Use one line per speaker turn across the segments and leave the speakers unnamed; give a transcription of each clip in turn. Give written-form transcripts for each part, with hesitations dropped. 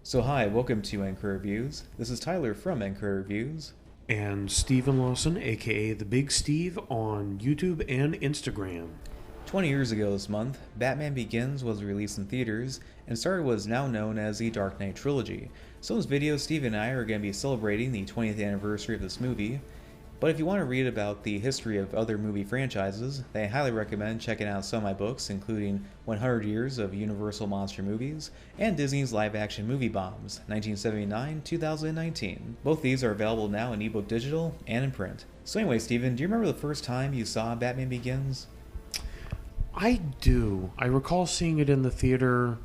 So hi, welcome to Anchor Reviews. This is Tyler from Anchor Reviews.
And Steven Lawson, aka the Big Steve, on YouTube and Instagram.
20 years ago this month, Batman Begins was released in theaters and started what is now known as the Dark Knight trilogy. So in this video, Steve and I are going to be celebrating the 20th anniversary of this movie. But if you want to read about the history of other movie franchises, then I highly recommend checking out some of my books, including 100 Years of Universal Monster Movies and Disney's Live-Action Movie Bombs, 1979-2019. Both these are available now in ebook digital and in print. So anyway, Steven, do you remember the first time you saw Batman Begins?
I do. I recall seeing it in the theater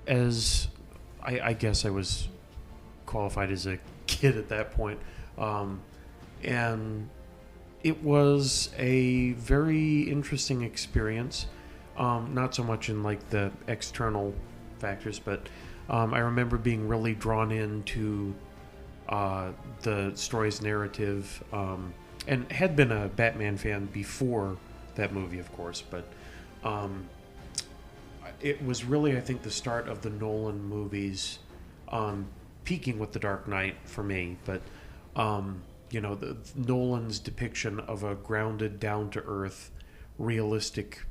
as I guess I was qualified as a kid at that point. And it was a very interesting experience. Not so much in like the external factors, but I remember being really drawn into the story's narrative, and had been a Batman fan before that movie, of course, but it was really, I think, the start of the Nolan movies, peaking with The Dark Knight for me, but Nolan's depiction of a grounded, down-to-earth, realistic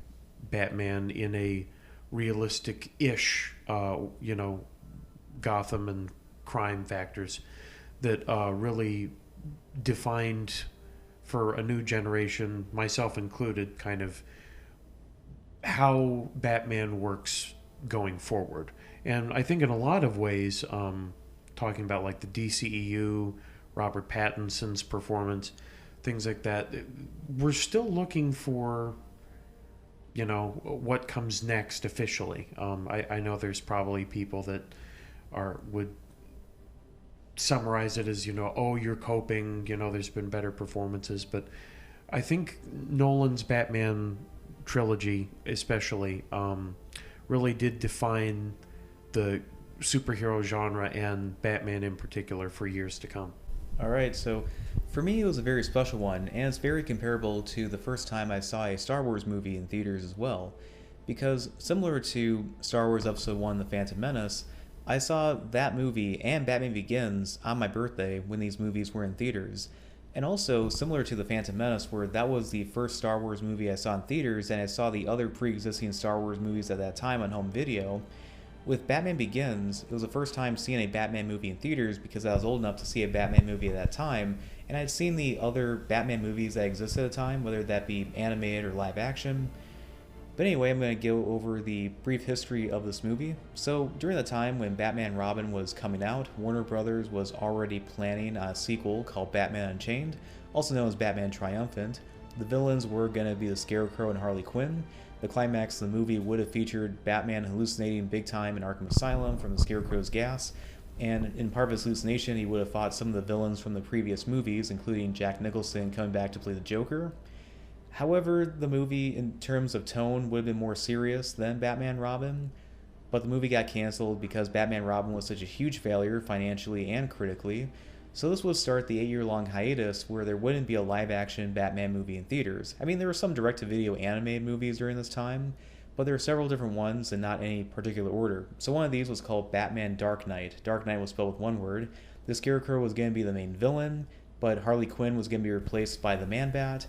Batman in a realistic-ish, Gotham and crime factors that really defined for a new generation, myself included, kind of how Batman works going forward. And I think in a lot of ways, talking about like the DCEU, Robert Pattinson's performance, things like that, we're still looking for, what comes next officially. I know there's probably people that would summarize it as, oh, you're coping, there's been better performances, but I think Nolan's Batman trilogy especially really did define the superhero genre and Batman in particular for years to come.
Alright, so for me it was a very special one, and it's very comparable to the first time I saw a Star Wars movie in theaters as well. Because similar to Star Wars Episode 1 The Phantom Menace, I saw that movie and Batman Begins on my birthday when these movies were in theaters. And also, similar to The Phantom Menace, where that was the first Star Wars movie I saw in theaters, and I saw the other pre-existing Star Wars movies at that time on home video, with Batman Begins, it was the first time seeing a Batman movie in theaters because I was old enough to see a Batman movie at that time, and I'd seen the other Batman movies that existed at the time, whether that be animated or live action. But anyway, I'm going to go over the brief history of this movie. So, during the time when Batman and Robin was coming out, Warner Brothers was already planning a sequel called Batman Unchained, also known as Batman Triumphant. The villains were going to be the Scarecrow and Harley Quinn. The climax of the movie would have featured Batman hallucinating big time in Arkham Asylum from the Scarecrow's gas, and in part of his hallucination he would have fought some of the villains from the previous movies, including Jack Nicholson coming back to play the Joker. However, the movie, in terms of tone, would have been more serious than Batman Robin, but the movie got canceled because Batman Robin was such a huge failure financially and critically, so this would start the 8-year-long hiatus where there wouldn't be a live-action Batman movie in theaters. I mean, there were some direct-to-video animated movies during this time, but there were several different ones and not in any particular order. So one of these was called Batman Dark Knight. Dark Knight was spelled with one word. The Scarecrow was going to be the main villain, but Harley Quinn was going to be replaced by the Man-Bat.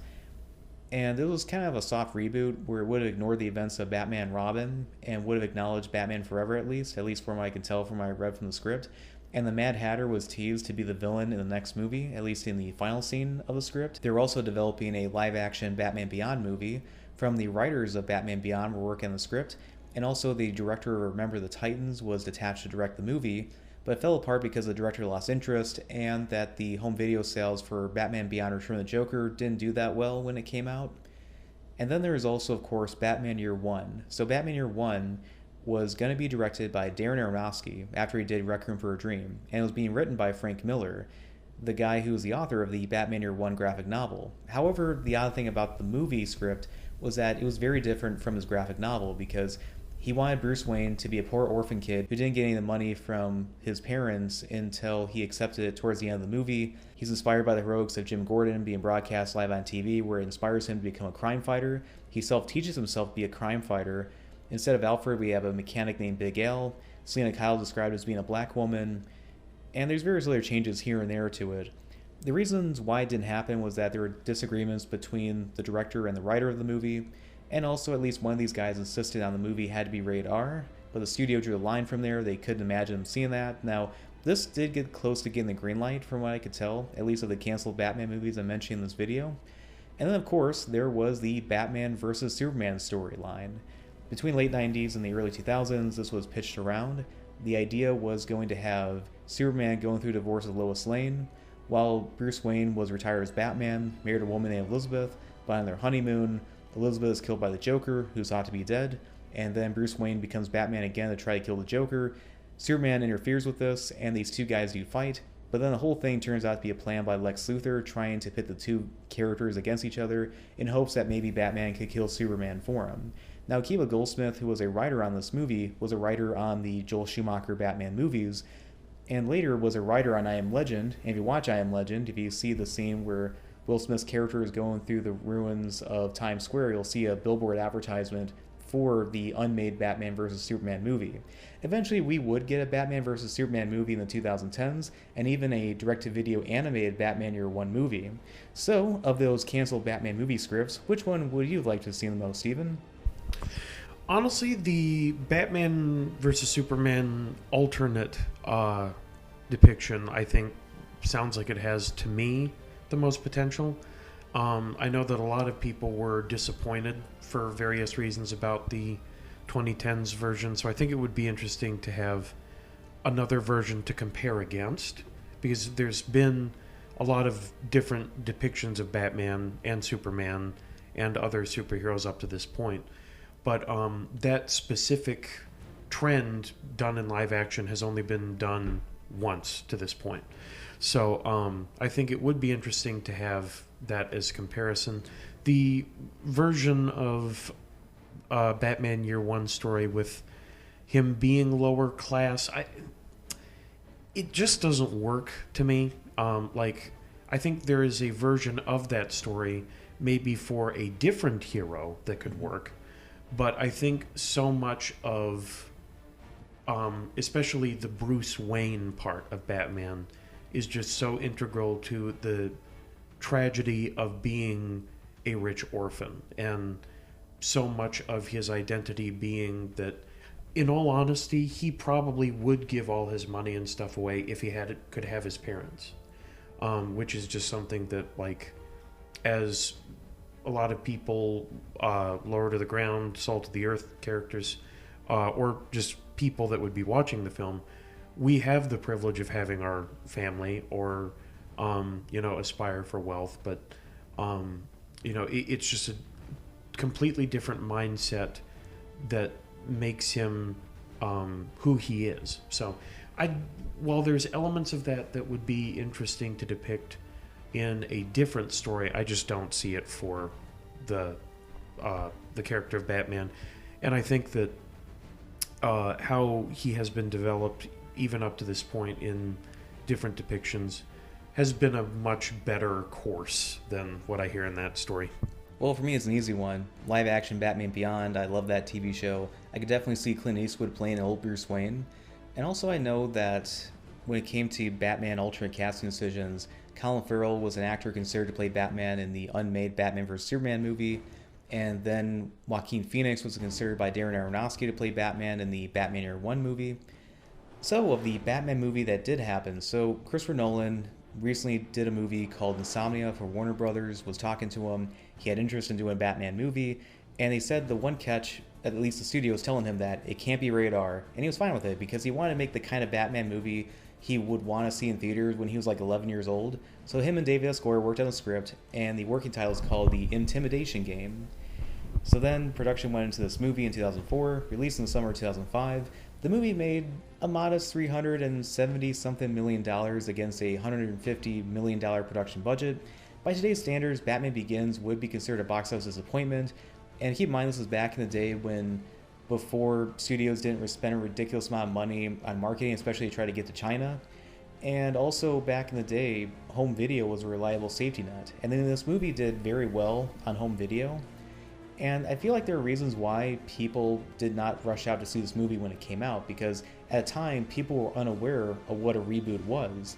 And it was kind of a soft reboot where it would have ignored the events of Batman Robin and would have acknowledged Batman Forever at least from what I can tell from what I read from the script. And the Mad Hatter was teased to be the villain in the next movie, at least in the final scene of the script. They were also developing a live-action Batman Beyond movie. From the writers of Batman Beyond were working on the script, and also the director of Remember the Titans was detached to direct the movie, but it fell apart because the director lost interest and that the home video sales for Batman Beyond Return of the Joker didn't do that well when it came out. And then there is also, of course, Batman Year One. So Batman Year One was going to be directed by Darren Aronofsky after he did Requiem for a Dream, and it was being written by Frank Miller, the guy who was the author of the Batman Year One graphic novel. However, the odd thing about the movie script was that it was very different from his graphic novel because he wanted Bruce Wayne to be a poor orphan kid who didn't get any of the money from his parents until he accepted it towards the end of the movie. He's inspired by the heroics of Jim Gordon being broadcast live on TV, where it inspires him to become a crime fighter. He self-teaches himself to be a crime fighter. Instead of Alfred, we have a mechanic named Big Al. Selena Kyle described as being a black woman, and there's various other changes here and there to it. The reasons why it didn't happen was that there were disagreements between the director and the writer of the movie, and also at least one of these guys insisted on the movie had to be rated R, but the studio drew a line from there. They couldn't imagine them seeing that. Now, this did get close to getting the green light from what I could tell, at least of the canceled Batman movies I mentioned in this video. And then, of course, there was the Batman vs. Superman storyline. Between late 90s and the early 2000s, this was pitched around. The idea was going to have Superman going through divorce with Lois Lane, while Bruce Wayne was retired as Batman, married a woman named Elizabeth, but on their honeymoon, Elizabeth is killed by the Joker, who's thought to be dead, and then Bruce Wayne becomes Batman again to try to kill the Joker. Superman interferes with this, and these two guys do fight, but then the whole thing turns out to be a plan by Lex Luthor trying to pit the two characters against each other in hopes that maybe Batman could kill Superman for him. Now, Akiva Goldsmith, who was a writer on this movie, was a writer on the Joel Schumacher Batman movies, and later was a writer on I Am Legend. And if you watch I Am Legend, if you see the scene where Will Smith's character is going through the ruins of Times Square, you'll see a billboard advertisement for the unmade Batman vs. Superman movie. Eventually, we would get a Batman vs. Superman movie in the 2010s, and even a direct-to-video animated Batman Year One movie. So, of those canceled Batman movie scripts, which one would you like to see the most, Steven?
Honestly, the Batman vs. Superman alternate depiction, I think, sounds like it has, to me, the most potential. I know that a lot of people were disappointed for various reasons about the 2010s version, so I think it would be interesting to have another version to compare against, because there's been a lot of different depictions of Batman and Superman and other superheroes up to this point. But that specific trend done in live action has only been done once to this point. So I think it would be interesting to have that as comparison. The version of Batman Year One story with him being lower class, it just doesn't work to me. I think there is a version of that story maybe for a different hero that could work, but I think so much of especially the Bruce Wayne part of Batman is just so integral to the tragedy of being a rich orphan, and so much of his identity being that, in all honesty, he probably would give all his money and stuff away if he could have his parents, which is just something that, like, as a lot of people, lower to the ground, salt of the earth characters, or just people that would be watching the film, we have the privilege of having our family or aspire for wealth, but it's just a completely different mindset that makes him who he is. So while there's elements of that would be interesting to depict in a different story, I just don't see it for the character of Batman. And I think that how he has been developed even up to this point in different depictions has been a much better course than what I hear in that story.
Well, for me, it's an easy one. Live action Batman Beyond, I love that TV show. I could definitely see Clint Eastwood playing old Bruce Wayne. And also, I know that when it came to Batman alternate casting decisions, Colin Farrell was an actor considered to play Batman in the unmade Batman vs. Superman movie. And then Joaquin Phoenix was considered by Darren Aronofsky to play Batman in the Batman Year One movie. So, of the Batman movie that did happen, so Christopher Nolan recently did a movie called Insomnia for Warner Brothers, was talking to him. He had interest in doing a Batman movie, and they said the one catch, at least the studio was telling him, that it can't be rated R, and he was fine with it because he wanted to make the kind of Batman movie he would want to see in theaters when he was like 11 years old. So him and David S. Goyer worked on the script, and the working title is called The Intimidation Game. So then production went into this movie in 2004, released in the summer of 2005. The movie made a modest $370-something million against a $150 million production budget. By today's standards, Batman Begins would be considered a box office disappointment. And keep in mind, this was back in the day before studios didn't spend a ridiculous amount of money on marketing, especially to try to get to China. And also back in the day, home video was a reliable safety net. And then this movie did very well on home video. And I feel like there are reasons why people did not rush out to see this movie when it came out, because at the time, people were unaware of what a reboot was.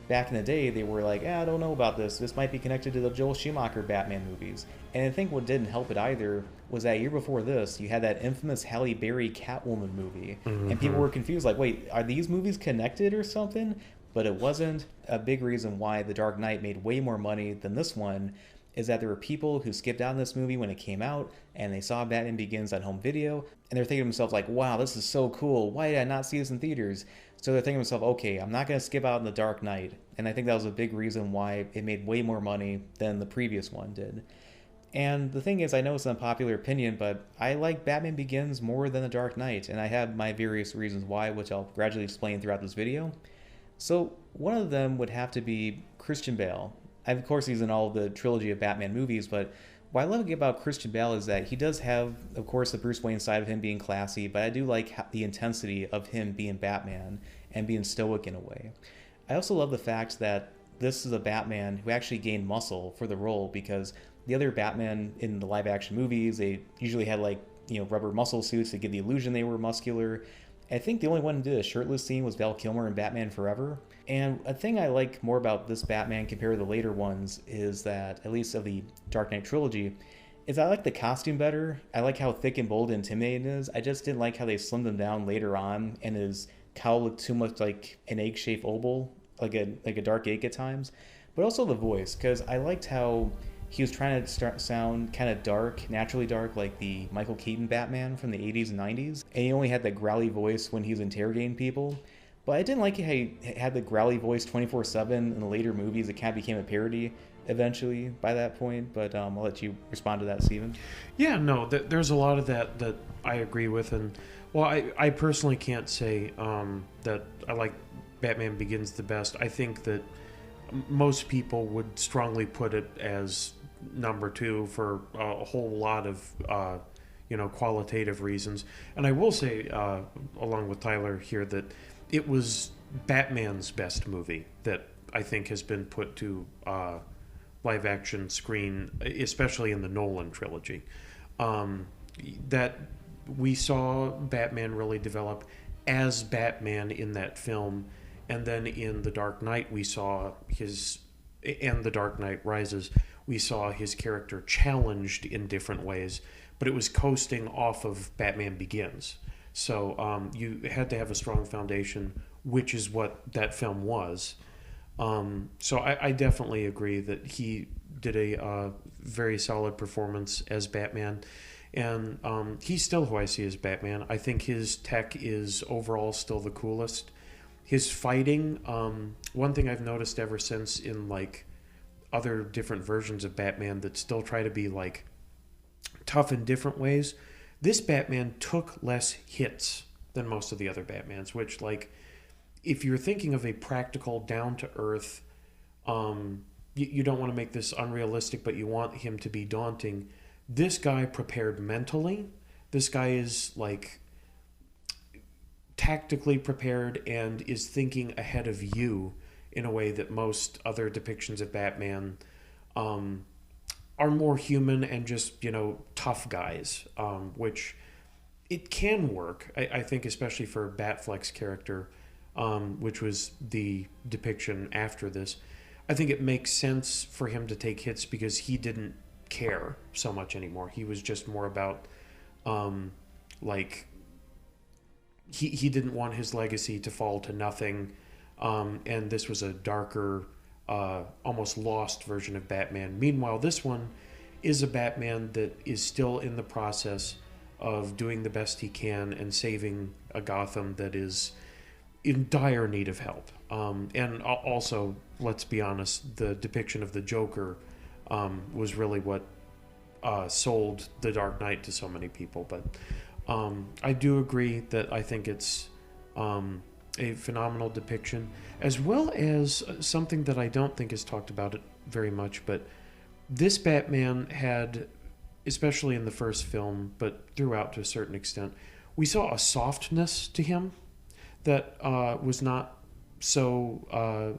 Back in the day, they were like, I don't know about this. This might be connected to the Joel Schumacher Batman movies. And I think what didn't help it either was that a year before this, you had that infamous Halle Berry Catwoman movie. Mm-hmm. And people were confused, like, wait, are these movies connected or something? But it wasn't. A big reason why The Dark Knight made way more money than this one is that there were people who skipped out on this movie when it came out, and they saw Batman Begins on home video, and they're thinking to themselves like, wow, this is so cool. Why did I not see this in theaters? So they're thinking to themselves, okay, I'm not going to skip out on The Dark Knight. And I think that was a big reason why it made way more money than the previous one did. And the thing is, I know it's an unpopular opinion, but I like Batman Begins more than The Dark Knight, and I have my various reasons why, which I'll gradually explain throughout this video. So one of them would have to be Christian Bale. Of course, he's in all the trilogy of Batman movies, but what I love about Christian Bale is that he does have, of course, the Bruce Wayne side of him being classy, but I do like the intensity of him being Batman and being stoic in a way. I also love the fact that this is a Batman who actually gained muscle for the role, because the other Batman in the live-action movies, they usually had rubber muscle suits to give the illusion they were muscular. I think the only one who did a shirtless scene was Val Kilmer in Batman Forever. And a thing I like more about this Batman compared to the later ones is that, at least of the Dark Knight trilogy, is I like the costume better. I like how thick and bold and intimidating it is. I just didn't like how they slimmed him down later on, and his cowl looked too much like an egg-shaped oval, like a dark egg at times. But also the voice, because I liked how he was trying to sound kind of dark, naturally dark, like the Michael Keaton Batman from the 80s and 90s. And he only had that growly voice when he was interrogating people. But I didn't like how he had the growly voice 24/7 in the later movies. It kind of became a parody eventually by that point. But I'll let you respond to that, Steven.
Yeah, no, there's a lot of that I agree with. And, well, I personally can't say that I like Batman Begins the best. I think that most people would strongly put it as number 2 for a whole lot of qualitative reasons. And I will say, along with Tyler here, that it was Batman's best movie that I think has been put to live action screen, especially in the Nolan trilogy. That we saw Batman really develop as Batman in that film. And then in The Dark Knight, and The Dark Knight Rises, we saw his character challenged in different ways, but it was coasting off of Batman Begins. So you had to have a strong foundation, which is what that film was. So I definitely agree that he did a very solid performance as Batman. And he's still who I see as Batman. I think his tech is overall still the coolest. His fighting, one thing I've noticed ever since in other different versions of Batman that still try to be tough in different ways, this Batman took less hits than most of the other Batmans, which if you're thinking of a practical, down-to-earth, you don't want to make this unrealistic, but you want him to be daunting. This guy prepared mentally. This guy is tactically prepared and is thinking ahead of you in a way that most other depictions of Batman are more human and just, tough guys, which it can work. I think especially for Batfleck's character, which was the depiction after this. I think it makes sense for him to take hits because he didn't care so much anymore. He was just more about, he didn't want his legacy to fall to nothing. And this was a darker, almost lost version of Batman. Meanwhile, this one is a Batman that is still in the process of doing the best he can and saving a Gotham that is in dire need of help. And also, let's be honest, the depiction of the Joker was really what sold The Dark Knight to so many people. But I do agree that I think it's a phenomenal depiction, as well as something that I don't think is talked about it very much, but this Batman had, especially in the first film, but throughout to a certain extent, we saw a softness to him that was not so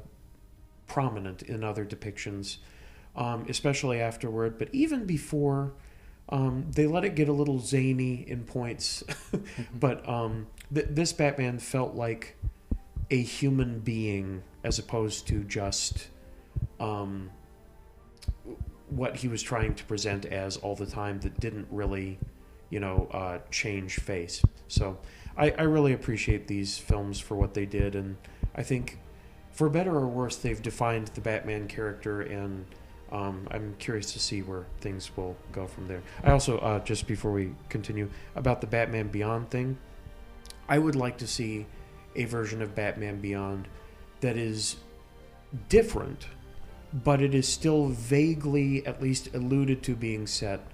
prominent in other depictions, especially afterward. But even before They let it get a little zany in points, but this Batman felt like a human being as opposed to just what he was trying to present as all the time that didn't really, change face. So I really appreciate these films for what they did, and I think, for better or worse, they've defined the Batman character, and I'm curious to see where things will go from there. I also, just before we continue, about the Batman Beyond thing, I would like to see a version of Batman Beyond that is different, but it is still vaguely, at least alluded to, being set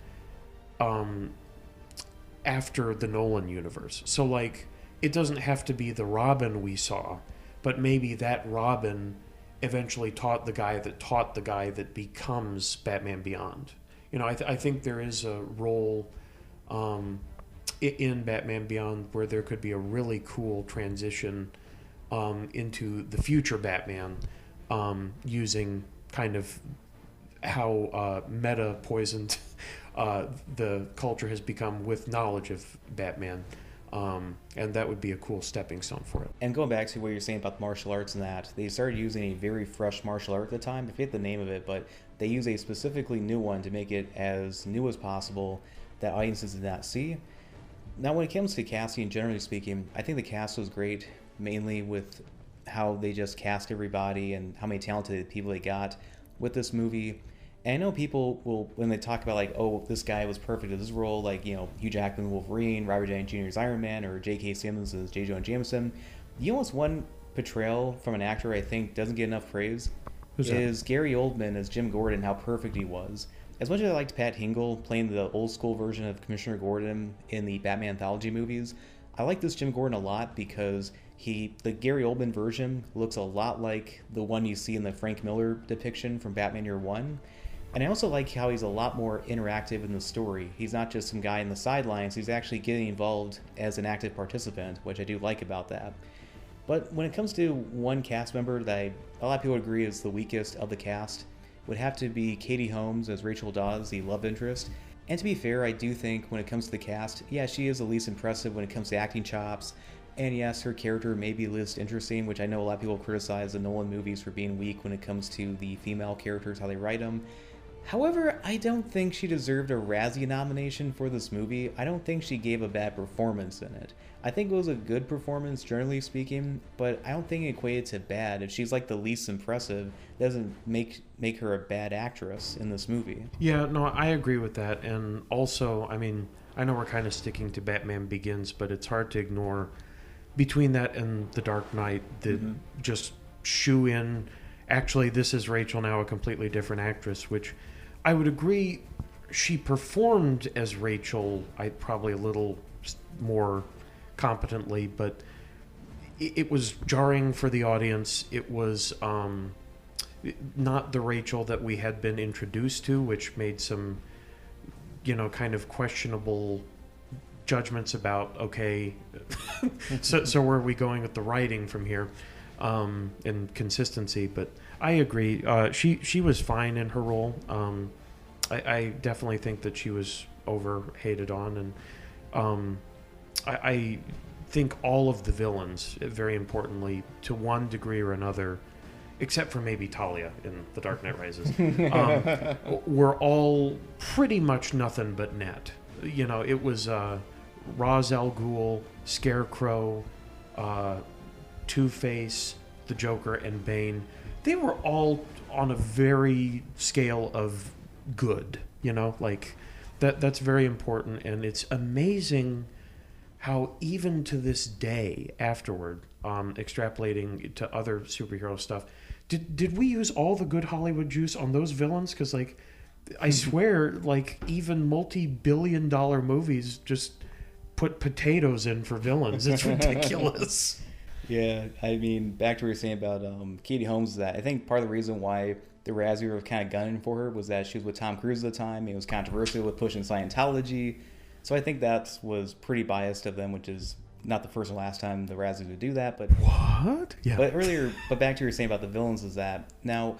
after the Nolan universe. So, like, it doesn't have to be the Robin we saw, but maybe that Robin eventually taught the guy that becomes Batman Beyond. I think there is a role in Batman Beyond where there could be a really cool transition into the future Batman, using kind of how meta poisoned the culture has become with knowledge of Batman. And that would be a cool stepping stone for it.
And going back to what you're saying about the martial arts and that, they started using a very fresh martial art at the time. I forget the name of it, but they use a specifically new one to make it as new as possible that audiences did not see. Now, when it comes to casting, generally speaking, I think the cast was great, mainly with how they just cast everybody and how many talented people they got with this movie. And I know people will, when they talk about, like, oh, this guy was perfect in this role, like, Hugh Jackman Wolverine, Robert Downey Jr. as Iron Man, or J.K. Simmons as J. Jonah Jameson. The almost one portrayal from an actor I think doesn't get enough praise is Gary Oldman as Jim Gordon, how perfect he was. As much as I liked Pat Hingle playing the old school version of Commissioner Gordon in the Batman anthology movies, I like this Jim Gordon a lot because the Gary Oldman version looks a lot like the one you see in the Frank Miller depiction from Batman Year One. And I also like how he's a lot more interactive in the story. He's not just some guy in the sidelines, he's actually getting involved as an active participant, which I do like about that. But when it comes to one cast member that a lot of people agree is the weakest of the cast, would have to be Katie Holmes as Rachel Dawes, the love interest. And to be fair, I do think when it comes to the cast, yeah, she is the least impressive when it comes to acting chops. And yes, her character may be least interesting, which I know a lot of people criticize the Nolan movies for being weak when it comes to the female characters, how they write them. However, I don't think she deserved a Razzie nomination for this movie. I don't think she gave a bad performance in it. I think it was a good performance, generally speaking, but I don't think it equated to bad. If she's like the least impressive, it doesn't make her a bad actress in this movie.
Yeah, no, I agree with that. And also, I mean, I know we're kind of sticking to Batman Begins, but it's hard to ignore between that and The Dark Knight, just shoe in, actually, this is Rachel now, a completely different actress, which I would agree she performed as Rachel, probably a little more competently, but it was jarring for the audience. It was not the Rachel that we had been introduced to, which made some, kind of questionable judgments about, okay, so where are we going with the writing from here, and consistency. But I agree. She was fine in her role. I definitely think that she was over-hated on, and I think all of the villains, very importantly, to one degree or another, except for maybe Talia in The Dark Knight Rises, were all pretty much nothing but net. It was Ra's al Ghul, Scarecrow, Two-Face, the Joker, and Bane. They were all on a very scale of good, like that's very important. And it's amazing how even to this day afterward, extrapolating to other superhero stuff, did we use all the good Hollywood juice on those villains? Because, like, I swear, like, even multi-billion-dollar movies just put potatoes in for villains. It's ridiculous.
Yeah, I mean, back to what you were saying about Katie Holmes, is that I think part of the reason why the Razzie were kind of gunning for her was that she was with Tom Cruise at the time. It was controversial with pushing Scientology. So I think that was pretty biased of them, which is not the first and last time the Razzies would do that. But
what? Yeah.
But back to what you were saying about the villains, is that now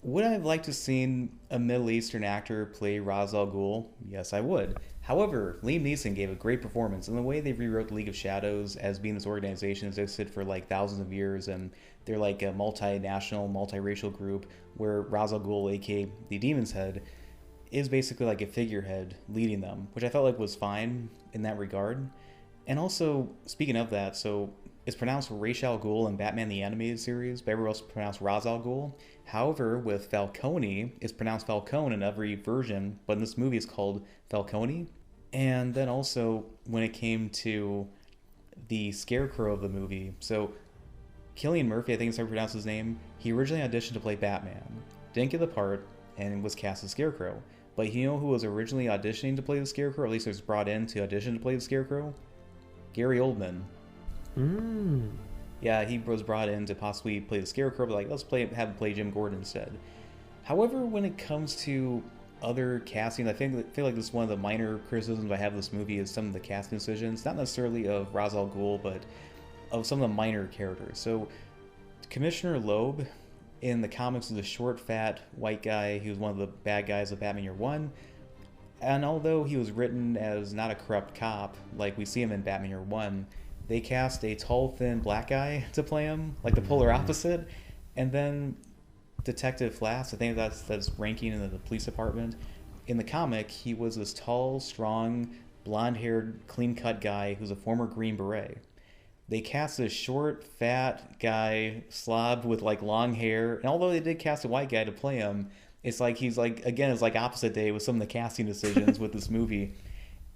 Would I have liked to seen a Middle Eastern actor play Ra's al Ghul? Yes, I would. However, Liam Neeson gave a great performance, and the way they rewrote the League of Shadows as being this organization that's existed for like thousands of years, and they're like a multinational, multiracial group where Ra's al Ghul, aka the Demon's Head, is basically like a figurehead leading them, which I felt like was fine in that regard. And also, speaking of that, so it's pronounced Ra's al Ghul in Batman the Animated Series, but everywhere else it's pronounced Ra's al Ghul. However, with Falcone, it's pronounced Falcone in every version, but in this movie it's called Falcone. And then also, when it came to the Scarecrow of the movie, so Cillian Murphy, I think is how you pronounce his name, he originally auditioned to play Batman, didn't get the part, and was cast as Scarecrow. But you know who was originally auditioning to play the Scarecrow, or at least was brought in to audition to play the Scarecrow? Gary Oldman. Yeah, he was brought in to possibly play the Scarecrow, but like, have him play Jim Gordon instead. However, when it comes to other casting, feel like this is one of the minor criticisms I have of this movie is some of the casting decisions, not necessarily of Ra's al Ghul, but of some of the minor characters. So, Commissioner Loeb in the comics is a short, fat, white guy. He was one of the bad guys of Batman Year One. And although he was written as not a corrupt cop, like we see him in Batman Year One, they cast a tall, thin black guy to play him, like the polar opposite. And then Detective Flass, I think that's ranking in the police department. In the comic, he was this tall, strong, blonde-haired, clean-cut guy who's a former Green Beret. They cast this short, fat guy, slob with like long hair, and although they did cast a white guy to play him, it's like he's like, again, it's like opposite day with some of the casting decisions with this movie.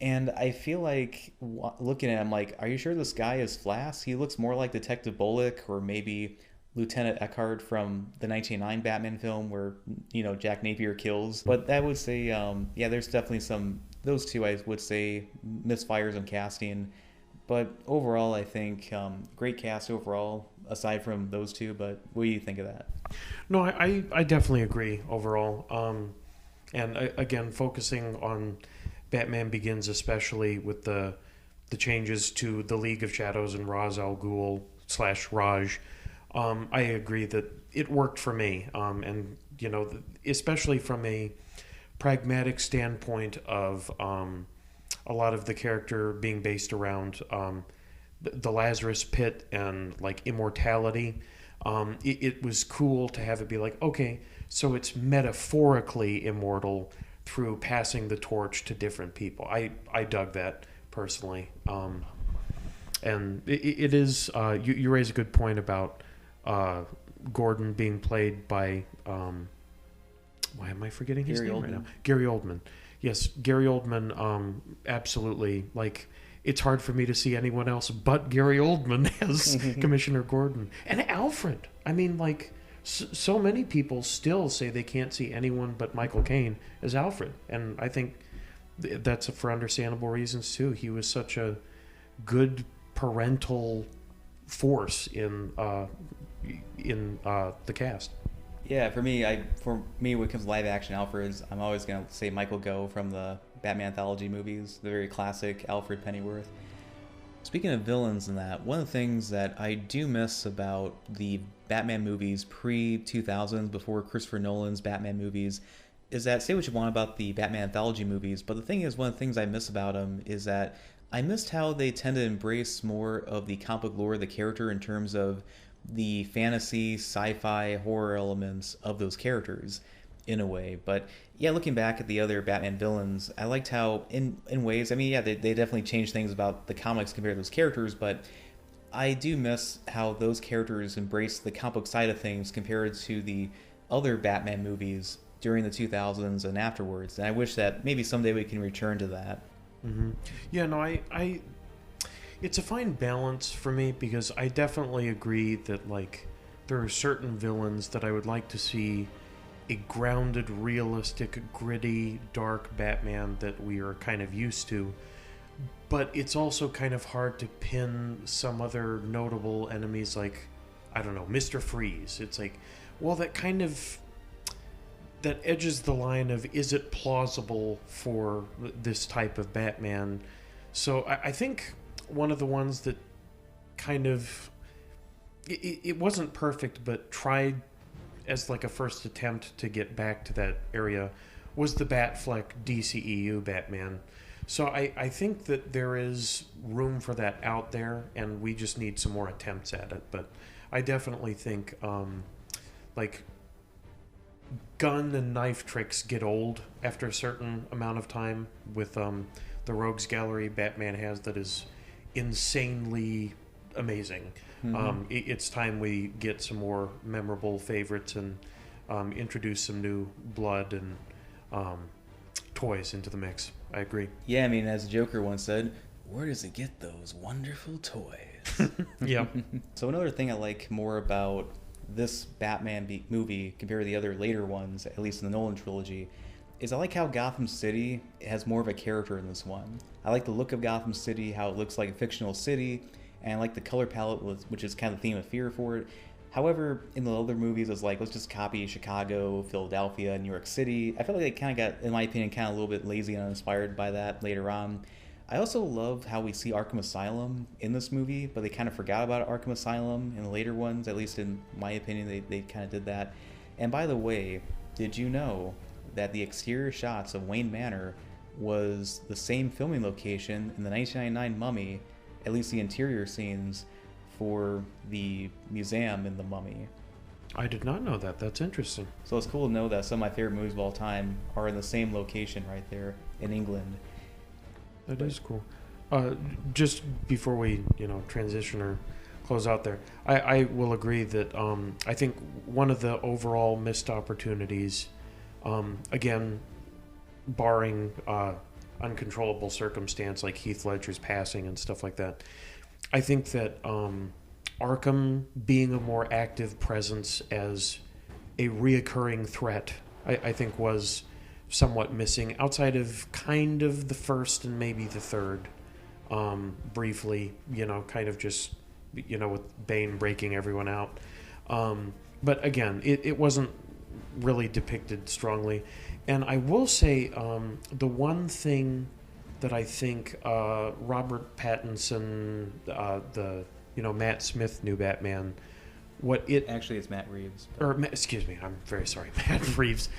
And I feel like looking at him, like, are you sure this guy is Flass? He looks more like Detective Bullock or maybe Lieutenant Eckhart from the 1999 Batman film where, you know, Jack Napier kills. But I would say, yeah, there's definitely those two I would say misfires in casting. But overall, I think great cast overall, aside from those two. But what do you think of that?
No, I definitely agree overall. And again, focusing on Batman Begins, especially with the changes to the League of Shadows and Ra's al Ghul / Raj, I agree that it worked for me. And, you know, especially from a pragmatic standpoint of a lot of the character being based around the Lazarus Pit and like immortality. It was cool to have it be like, okay, so it's metaphorically immortal through passing the torch to different people. I dug that personally. And it is, you raise a good point about Gordon being played by, why am I forgetting his name right now? Gary Oldman. Yes, Gary Oldman, absolutely. Like, it's hard for me to see anyone else but Gary Oldman as Commissioner Gordon. And Alfred. I mean, like, so many people still say they can't see anyone but Michael Caine as Alfred. And I think that's for understandable reasons, too. He was such a good parental force in the cast.
Yeah, for me, when it comes to live action Alfreds, I'm always gonna say Michael Gough from the Batman anthology movies, the very classic Alfred Pennyworth. Speaking of villains and that, one of the things that I do miss about the Batman movies pre-2000s, before Christopher Nolan's Batman movies, is that, say what you want about the Batman anthology movies, but the thing is, one of the things I miss about them is that I missed how they tend to embrace more of the comic book lore of the character in terms of the fantasy, sci-fi, horror elements of those characters in a way. But yeah, looking back at the other Batman villains, I liked how in ways, I mean, yeah, they definitely changed things about the comics compared to those characters, but I do miss how those characters embrace the comic book side of things compared to the other Batman movies during the 2000s and afterwards. And I wish that maybe someday we can return to that.
Mm-hmm. Yeah, no, I it's a fine balance for me, because I definitely agree that, like, there are certain villains that I would like to see a grounded, realistic, gritty, dark Batman that we are kind of used to. But it's also kind of hard to pin some other notable enemies, like, I don't know, Mr. Freeze. It's like, well, that edges the line of, is it plausible for this type of Batman? So I think one of the ones that kind of, it wasn't perfect, but tried as like a first attempt to get back to that area was the Batfleck DCEU Batman. So I think that there is room for that out there, and we just need some more attempts at it. But I definitely think like gun and knife tricks get old after a certain amount of time with the Rogues Gallery Batman has that is insanely amazing. It's time we get some more memorable favorites and introduce some new blood and toys into the mix. I agree.
Yeah, I mean, as Joker once said, where does it get those wonderful toys?
Yeah.
So another thing I like more about this Batman movie compared to the other later ones, at least in the Nolan trilogy, is I like how Gotham City has more of a character in this one. I like the look of Gotham City, how it looks like a fictional city, and I like the color palette, which is kind of the theme of fear for it. However, in the other movies, it's like, let's just copy Chicago, Philadelphia, New York City. I feel like they kind of got, in my opinion, kind of a little bit lazy and uninspired by that later on. I also love how we see Arkham Asylum in this movie, but they kind of forgot about Arkham Asylum in the later ones. At least in my opinion, they kind of did that. And by the way, did you know that the exterior shots of Wayne Manor was the same filming location in the 1999 Mummy, at least the interior scenes, for the museum in the Mummy?
I did not know that. That's interesting.
So it's cool to know that some of my favorite movies of all time are in the same location right there in England.
That is cool. Just before we, transition or close out there, I will agree that I think one of the overall missed opportunities, again, barring uncontrollable circumstance like Heath Ledger's passing and stuff like that, I think that Arkham being a more active presence as a reoccurring threat, I think was somewhat missing outside of kind of the first and maybe the third, briefly, kind of just, with Bane breaking everyone out. But again, it wasn't really depicted strongly. And I will say the one thing that I think Robert Pattinson, the Matt Smith new Batman,
Actually, it's Matt Reeves.
Excuse me, I'm very sorry, Matt Reeves.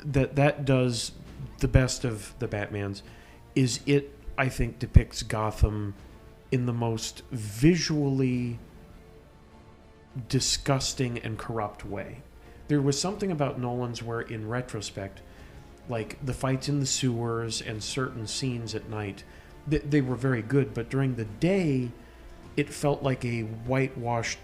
That does the best of the Batmans is it, I think, depicts Gotham in the most visually disgusting and corrupt way. There was something about Nolan's where, in retrospect, like the fights in the sewers and certain scenes at night, they were very good, but during the day, it felt like a whitewashed,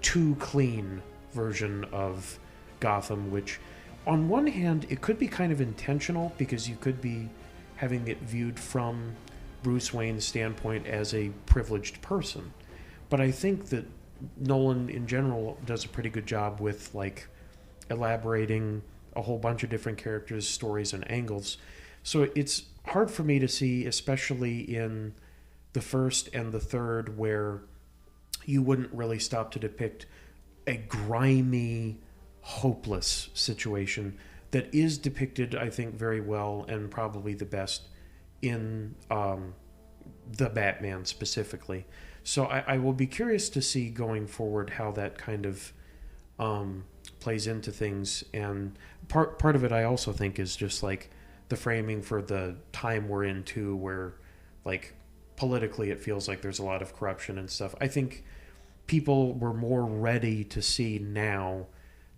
too clean version of Gotham, which on one hand it could be kind of intentional because you could be having it viewed from Bruce Wayne's standpoint as a privileged person, but I think that Nolan in general does a pretty good job with like elaborating a whole bunch of different characters, stories, and angles. So it's hard for me to see, especially in the first and the third, where you wouldn't really stop to depict a grimy, hopeless situation that is depicted, I think, very well and probably the best in the Batman specifically. So I will be curious to see going forward how that kind of plays into things. And part of it I also think is just like the framing for the time we're in too, where like politically it feels like there's a lot of corruption and stuff. I think people were more ready to see now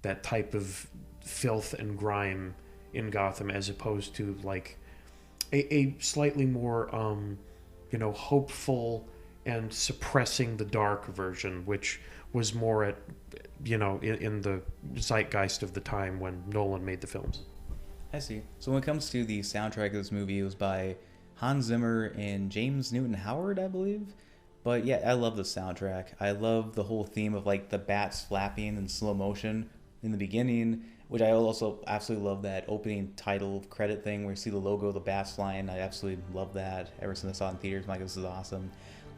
that type of filth and grime in Gotham as opposed to like a slightly more hopeful and suppressing the dark version, which was more at in the zeitgeist of the time when Nolan made the films.
I see. So when it comes to the soundtrack of this movie, it was by Hans Zimmer and James Newton Howard, I believe. But yeah, I love the soundtrack. I love the whole theme of like the bats flapping in slow motion in the beginning, which I also absolutely love that opening title credit thing where you see the logo of the bats flying. I absolutely love that. Ever since I saw it in theaters, I'm like, this is awesome.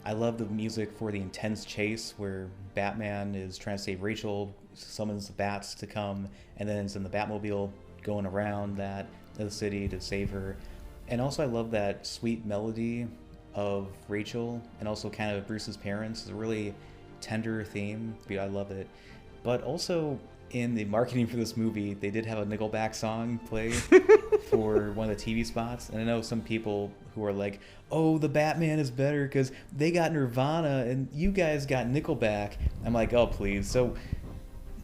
I love the music for the intense chase where Batman is trying to save Rachel, summons the bats to come, and then it's in the Batmobile going around the city to save her. And also I love that sweet melody of Rachel and also kind of Bruce's parents. It really tender theme. I love it. But also in the marketing for this movie, they did have a Nickelback song play for one of the TV spots. And I know some people who are like, oh, the Batman is better because they got Nirvana and you guys got Nickelback. I'm like, oh, please. So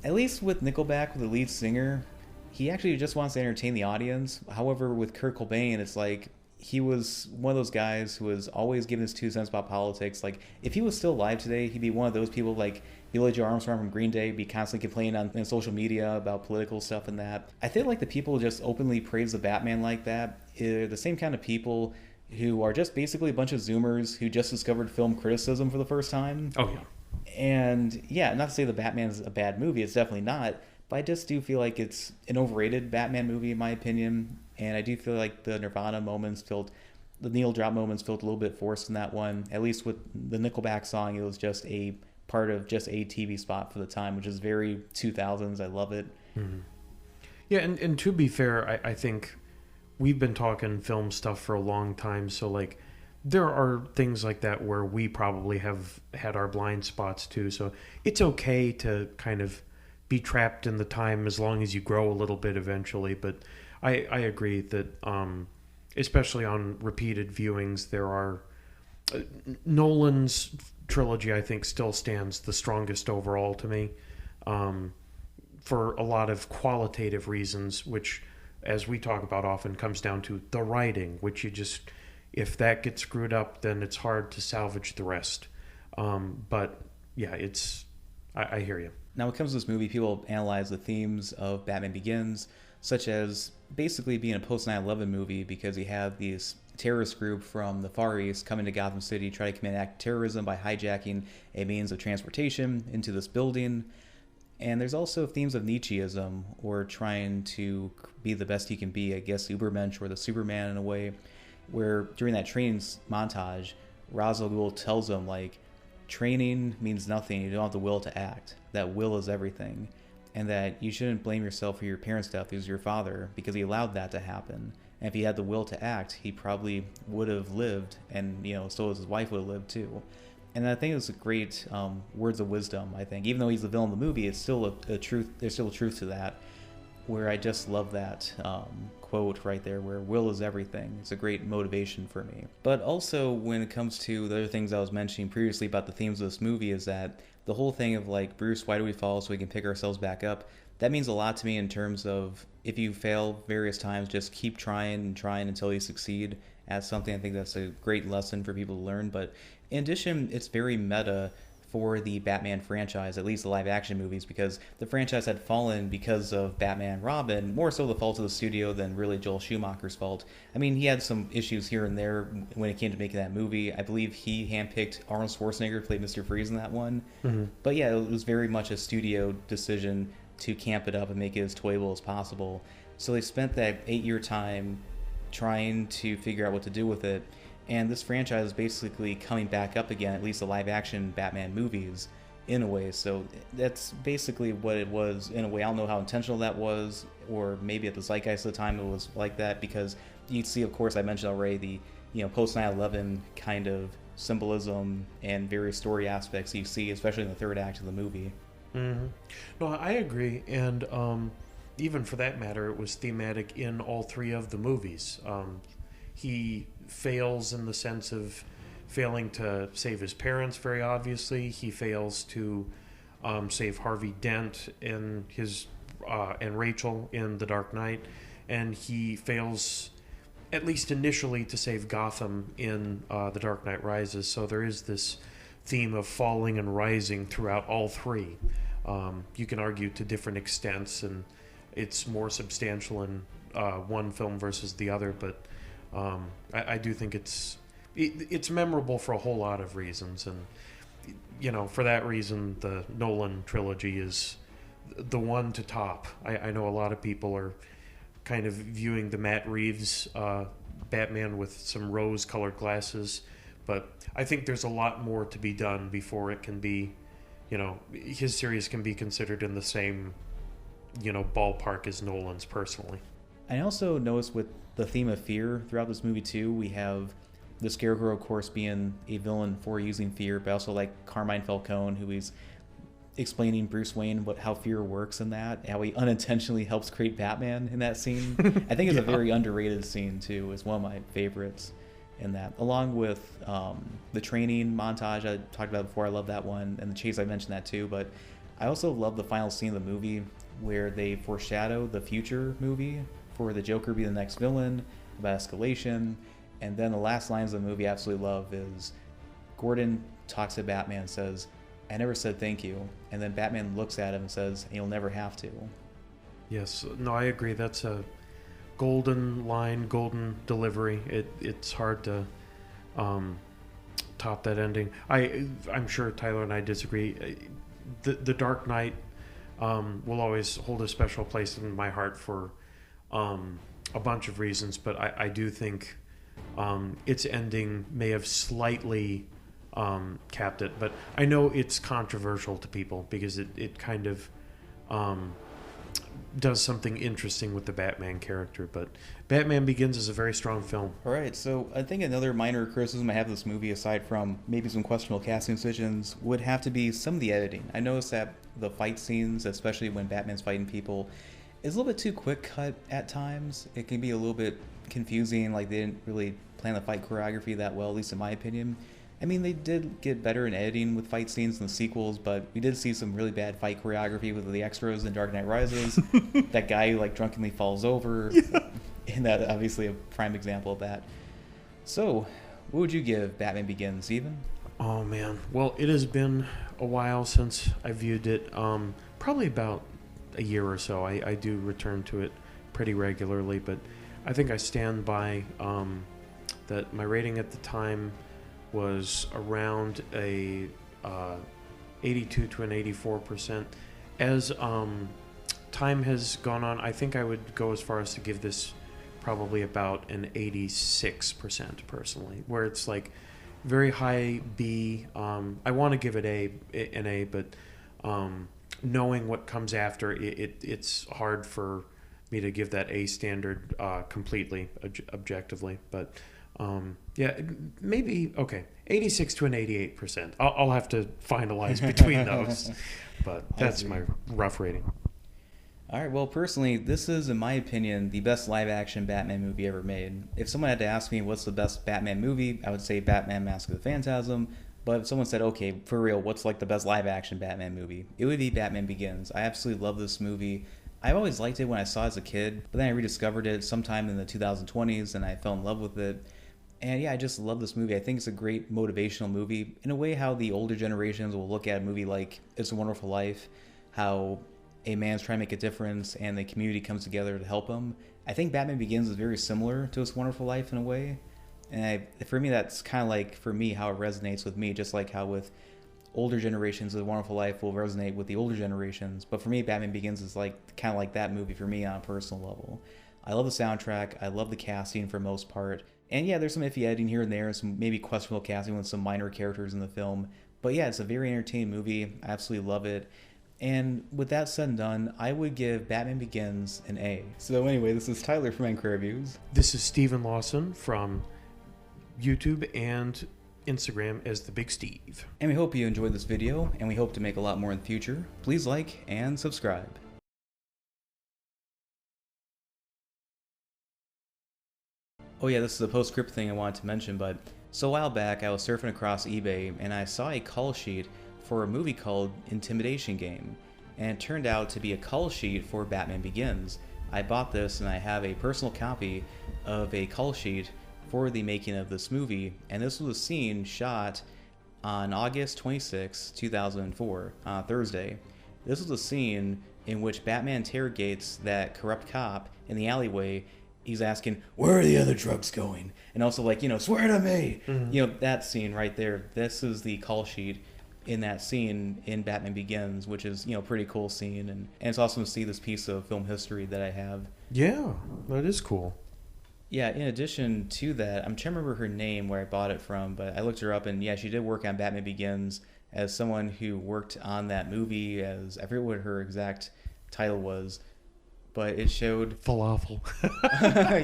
at least with Nickelback, with the lead singer, he actually just wants to entertain the audience. However, with Kurt Cobain, it's like he was one of those guys who was always giving his 2 cents about politics. Like, if he was still alive today, he'd be one of those people like Billy Joe Armstrong from Green Day, be constantly complaining on social media about political stuff and that. I feel like the people who just openly praise the Batman like that are the same kind of people who are just basically a bunch of Zoomers who just discovered film criticism for the first time.
Oh, yeah.
And yeah, not to say the Batman's a bad movie, it's definitely not. But I just do feel like it's an overrated Batman movie, in my opinion. And I do feel like the Nirvana moments felt, the needle drop moments felt a little bit forced in that one. At least with the Nickelback song, it was just a part of just a TV spot for the time, which is very 2000s. I love it.
Mm-hmm. Yeah, and to be fair, I think we've been talking film stuff for a long time. So, like, there are things like that where we probably have had our blind spots too. So it's okay to kind of be trapped in the time as long as you grow a little bit eventually. But I agree that especially on repeated viewings, there are Nolan's trilogy, I think, still stands the strongest overall to me, for a lot of qualitative reasons, which, as we talk about often, comes down to the writing, which you just, if that gets screwed up, then it's hard to salvage the rest. But yeah, I hear you.
Now, when it comes to this movie, people analyze the themes of Batman Begins, such as basically being a post 9/11 movie because you have these terrorist group from the Far East coming to Gotham City, try to commit an act of terrorism by hijacking a means of transportation into this building. And there's also themes of Nietzscheism, or trying to be the best he can be, I guess Ubermensch or the Superman in a way, where during that training montage, Ra's al Ghul tells him, like, training means nothing, you don't have the will to act, that will is everything, and that you shouldn't blame yourself for your parents' death. It was your father, because he allowed that to happen. And if he had the will to act, he probably would have lived, and, you know, so his wife would have lived too. And I think it's a great words of wisdom, I think. Even though he's the villain of the movie, it's still a truth, there's still a truth to that, where I just love that quote right there, where will is everything. It's a great motivation for me. But also, when it comes to the other things I was mentioning previously about the themes of this movie, is that the whole thing of, like, Bruce, why do we fall so we can pick ourselves back up? That means a lot to me in terms of, if you fail various times, just keep trying and trying until you succeed at something. I think that's a great lesson for people to learn. But in addition, it's very meta for the Batman franchise, at least the live action movies, because the franchise had fallen because of Batman and Robin, more so the fault of the studio than really Joel Schumacher's fault. I mean, he had some issues here and there when it came to making that movie. I believe he handpicked Arnold Schwarzenegger to play Mr. Freeze in that one. Mm-hmm. But yeah, it was very much a studio decision to camp it up and make it as toyable as possible. So they spent that 8-year time trying to figure out what to do with it. And this franchise is basically coming back up again, at least the live-action Batman movies, in a way. So that's basically what it was, in a way. I don't know how intentional that was, or maybe at the zeitgeist of the time it was like that, because you see, of course, I mentioned already the, you know, post 9/11 kind of symbolism and various story aspects you see, especially in the third act of the movie.
Mm-hmm. No, I agree, and even for that matter, it was thematic in all 3 of the movies. He fails in the sense of failing to save his parents, very obviously. He fails to save Harvey Dent in his and Rachel in The Dark Knight, and he fails, at least initially, to save Gotham in The Dark Knight Rises. So there is this theme of falling and rising throughout all 3. You can argue to different extents, and it's more substantial in one film versus the other, but I do think it's memorable for a whole lot of reasons, and, you know, for that reason, the Nolan trilogy is the one to top. I know a lot of people are kind of viewing the Matt Reeves Batman with some rose-colored glasses, but I think there's a lot more to be done before it can be, you know, his series can be considered in the same, you know, ballpark as Nolan's, personally.
I also noticed with the theme of fear throughout this movie too, we have the Scarecrow, of course, being a villain for using fear, but also like Carmine Falcone, who he's explaining Bruce Wayne how fear works in that, how he unintentionally helps create Batman in that scene. I think it's a very underrated scene too. It's one of my favorites in that, along with the training montage I talked about before. I love that one, and the chase, I mentioned that too. But I also love the final scene of the movie where they foreshadow the future movie for the Joker be the next villain, about escalation. And then the last lines of the movie I absolutely love is Gordon talks to Batman and says, "I never said thank you." And then Batman looks at him and says, "You'll never have to."
Yes, no, I agree. That's a golden line, golden delivery. It's hard to top that ending. I'm sure Tyler and I disagree. The Dark Knight will always hold a special place in my heart for a bunch of reasons, but I do think its ending may have slightly capped it. But I know it's controversial to people because it kind of does something interesting with the Batman character. But Batman Begins is a very strong film.
All right, so I think another minor criticism I have of this movie, aside from maybe some questionable casting decisions, would have to be some of the editing. I noticed that the fight scenes, especially when Batman's fighting people, is a little bit too quick cut at times. It can be a little bit confusing, like they didn't really plan the fight choreography that well, at least in my opinion. I mean, they did get better in editing with fight scenes in the sequels, but we did see some really bad fight choreography with the extras in Dark Knight Rises. That guy who like drunkenly falls over. Yeah. And that obviously a prime example of that. So, what would you give Batman Begins, Steven?
Oh man, well, it has been a while since I viewed it. Probably about a year or so. I do return to it pretty regularly, but I think I stand by that my rating at the time was around a 82 to an 84%. As time has gone on, I think I would go as far as to give this probably about an 86% personally, where it's like very high B. I want to give it an A, but knowing what comes after, it's hard for me to give that A standard completely objectively. But yeah, maybe, okay, 86 to an 88%. I'll have to finalize between those, but that's my rough rating.
All right, well, personally, this is, in my opinion, the best live-action Batman movie ever made. If someone had to ask me what's the best Batman movie, I would say Batman Mask of the Phantasm. But if someone said, okay, for real, what's like the best live-action Batman movie? It would be Batman Begins. I absolutely love this movie. I've always liked it when I saw it as a kid, but then I rediscovered it sometime in the 2020s, and I fell in love with it. And yeah, I just love this movie. I think it's a great motivational movie. In a way, how the older generations will look at a movie like It's a Wonderful Life, how a man's trying to make a difference and the community comes together to help him. I think Batman Begins is very similar to It's a Wonderful Life in a way. And for me, that's kind of like, for me, how it resonates with me, just like how with older generations, The Wonderful Life will resonate with the older generations. But for me, Batman Begins is like kind of like that movie for me on a personal level. I love the soundtrack. I love the casting for the most part. And yeah, there's some iffy editing here and there, some maybe questionable casting with some minor characters in the film. But yeah, it's a very entertaining movie. I absolutely love it. And with that said and done, I would give Batman Begins an A. So anyway, this is Tyler from Anchor Reviews.
This is Stephen Lawson from YouTube and Instagram as The Big Steve.
And we hope you enjoyed this video, and we hope to make a lot more in the future. Please like and subscribe. Oh yeah, this is a postscript thing I wanted to mention, but so a while back I was surfing across eBay and I saw a call sheet for a movie called Intimidation Game, and it turned out to be a call sheet for Batman Begins. I bought this and I have a personal copy of a call sheet for the making of this movie, and this was a scene shot on August 26, 2004, on Thursday. This was a scene in which Batman interrogates that corrupt cop in the alleyway. He's asking, where are the other drugs going? And also like, swear to me! Mm-hmm. That scene right there, this is the call sheet in that scene in Batman Begins, which is, a pretty cool scene. And it's awesome to see this piece of film history that I have.
Yeah, that is cool.
Yeah, in addition to that, I'm trying to remember her name, where I bought it from, but I looked her up, and yeah, she did work on Batman Begins as someone who worked on that movie as, I forget what her exact title was, but it showed...
Falafel.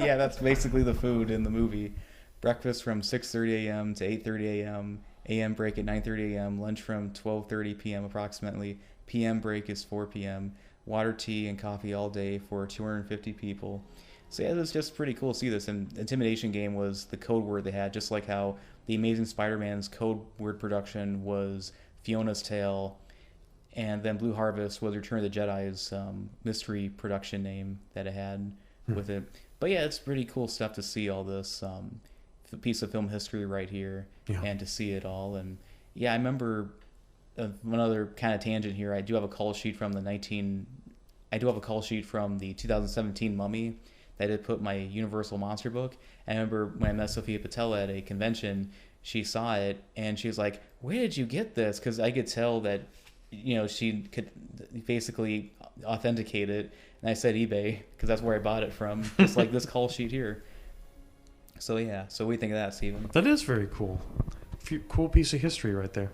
Yeah, that's basically the food in the movie. breakfast from 6:30 a.m. to 8:30 a.m., a.m. break at 9:30 a.m., lunch from 12:30 p.m. approximately, p.m. break is 4 p.m., water, tea, and coffee all day for 250 people. So yeah, it was just pretty cool to see this. And Intimidation Game was the code word they had, just like how the Amazing Spider-Man's code word production was Fiona's Tale, and then Blue Harvest was Return of the Jedi's mystery production name that it had with it. But yeah, it's pretty cool stuff to see all this piece of film history right here, and to see it all. And yeah, I remember one other kind of tangent here. I do have a call sheet from the 2017 Mummy that had put my Universal Monster book. I remember when I met Sophia Patella at a convention, she saw it and she was like, "Where did you get this?" Because I could tell that, you know, she could basically authenticate it. And I said eBay because that's where I bought it from, just like this call sheet here. So yeah, so what do you think of that, Steven?
That is very cool. Cool piece of history right there.